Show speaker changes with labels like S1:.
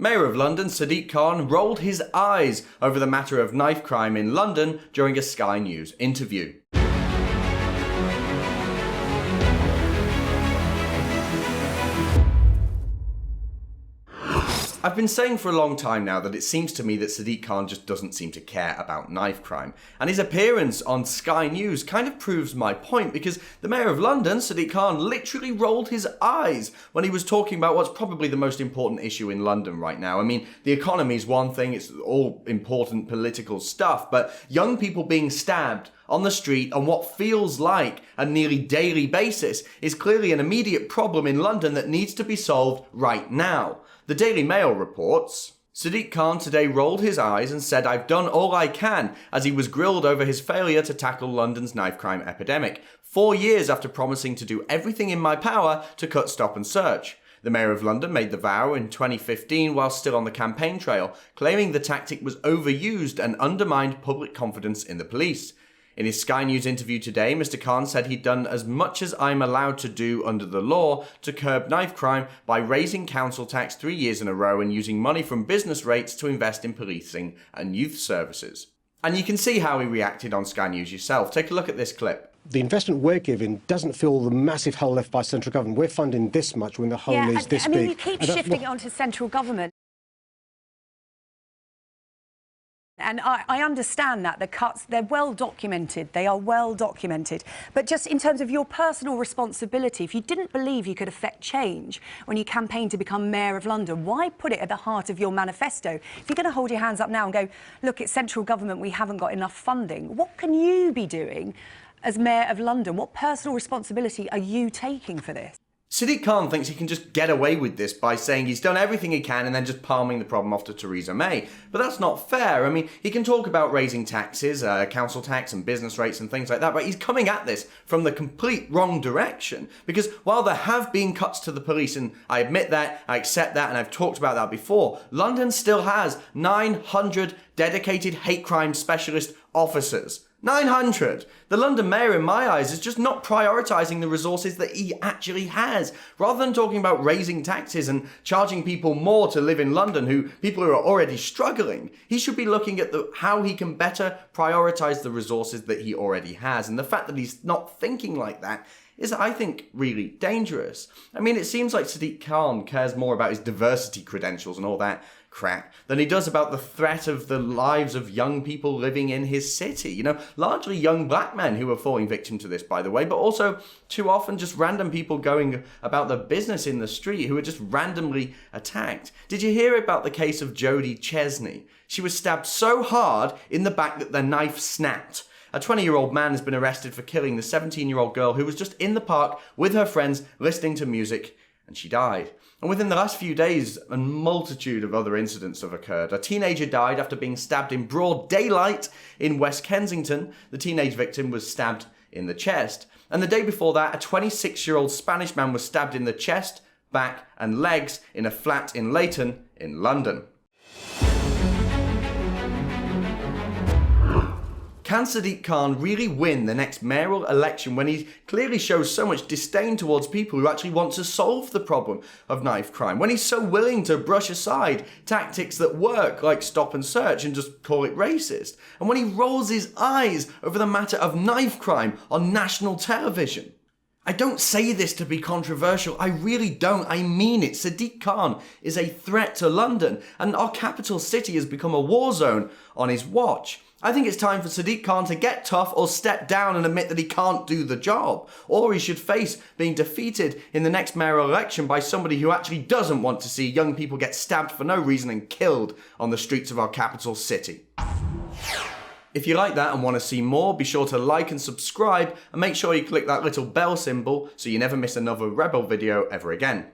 S1: Mayor of London Sadiq Khan rolled his eyes over the matter of knife crime in London during a Sky News interview. I've been saying for a long time now that it seems to me that Sadiq Khan just doesn't seem to care about knife crime. And his appearance on Sky News kind of proves my point, because the Mayor of London, Sadiq Khan, literally rolled his eyes when he was talking about what's probably the most important issue in London right now. I mean, the economy is one thing, it's all important political stuff, but young people being stabbed on the street on what feels like a nearly daily basis is clearly an immediate problem in London that needs to be solved right now. The Daily Mail reports, Sadiq Khan today rolled his eyes and said, "I've done all I can," as he was grilled over his failure to tackle London's knife crime epidemic, 4 years after promising to do everything in my power to cut, stop and search. The Mayor of London made the vow in 2015 while still on the campaign trail, claiming the tactic was overused and undermined public confidence in the police. In his Sky News interview today, Mr. Khan said he'd done as much as I'm allowed to do under the law to curb knife crime by raising council tax 3 years in a row and using money from business rates to invest in policing and youth services. And you can see how he reacted on Sky News yourself. Take a look at this clip.
S2: The investment we're giving doesn't fill the massive hole left by central government. We're funding this much when the hole is this big.
S3: I mean, you keep shifting it onto central government. And I understand that the cuts, they're well documented. They are well documented. But just in terms of your personal responsibility, if you didn't believe you could affect change when you campaigned to become Mayor of London, why put it at the heart of your manifesto? If you're going to hold your hands up now and go, look, it's central government, we haven't got enough funding, what can you be doing as Mayor of London? What personal responsibility are you taking for this?
S1: Sadiq Khan thinks he can just get away with this by saying he's done everything he can and then just palming the problem off to Theresa May. But that's not fair. I mean, he can talk about raising taxes, council tax and business rates and things like that, but he's coming at this from the complete wrong direction. Because while there have been cuts to the police, and I admit that, I accept that, and I've talked about that before, London still has 900 dedicated hate crime specialist officers. 900! The London Mayor, in my eyes, is just not prioritising the resources that he actually has. Rather than talking about raising taxes and charging people more to live in London, people who are already struggling, he should be looking at how he can better prioritise the resources that he already has. And the fact that he's not thinking like that is, I think, really dangerous. I mean, it seems like Sadiq Khan cares more about his diversity credentials and all that crap than he does about the threat of the lives of young people living in his city. You know, largely young black men who are falling victim to this, by the way, but also too often just random people going about their business in the street who are just randomly attacked. Did you hear about the case of Jodie Chesney? She was stabbed so hard in the back that the knife snapped. A 20-year-old man has been arrested for killing the 17-year-old girl who was just in the park with her friends listening to music, and she died. And within the last few days, a multitude of other incidents have occurred. A teenager died after being stabbed in broad daylight in West Kensington. The teenage victim was stabbed in the chest. And the day before that, a 26-year-old Spanish man was stabbed in the chest, back and legs in a flat in Leighton in London. Can Sadiq Khan really win the next mayoral election when he clearly shows so much disdain towards people who actually want to solve the problem of knife crime? When he's so willing to brush aside tactics that work, like stop and search, and just call it racist? And when he rolls his eyes over the matter of knife crime on national television? I don't say this to be controversial. I really don't. I mean it. Sadiq Khan is a threat to London, and our capital city has become a war zone on his watch. I think it's time for Sadiq Khan to get tough or step down and admit that he can't do the job. Or he should face being defeated in the next mayoral election by somebody who actually doesn't want to see young people get stabbed for no reason and killed on the streets of our capital city. If you like that and want to see more, be sure to like and subscribe, and make sure you click that little bell symbol so you never miss another Rebel video ever again.